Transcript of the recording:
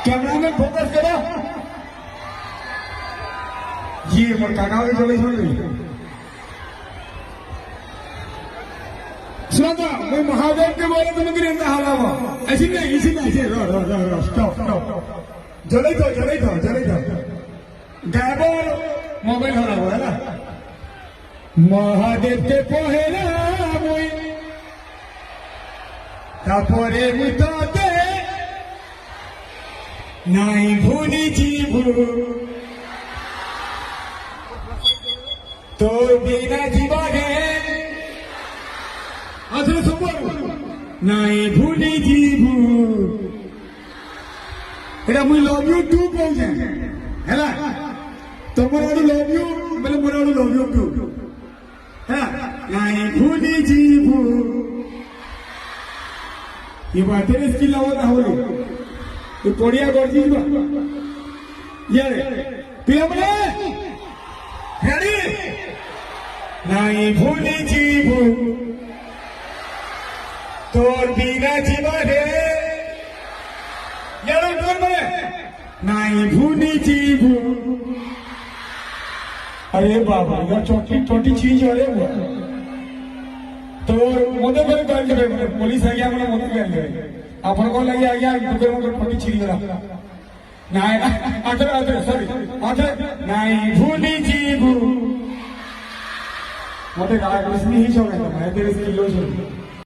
Cameraman focus करो। ये मोर काका के चले छोड़ सुना था मैं महादेव के बोले तो मुझे नहीं हलावा ऐसी नहीं ऐसे रो स्टॉप जले तो गायबो मोबाइल हरा हुआ है ना महादेव के पहला मुई तापरे मुताते नहीं भूली जीवू तो बिना जीवने आधे सुपर नहीं भूली जीवू एटा मुई लव यू टू कहूचे हैला तुमर आडू लव यू बोले मोर आडू लव यू टू है नहीं भूली जीवू ये बात है इसकी लावत होली तो कोड़िया गर्जी बा ये पिया बने रेडी नहीं भूली जीवू तोर बिना जीवने यारो डोर बने नहीं भूली जीवू अरे बाबा यार छोटी चीज हो रे तो मोदे करे गाल करे पुलिस आ गया मतलब मोदे गाल करे आपन को लगे आ गया दुकान में छोटी चीज गला नहीं आधे सॉरी आधे नहीं भूली जीवू मोदे गाल कुछ नहीं छोड़ेगा मैं तेरे से किलो छोड़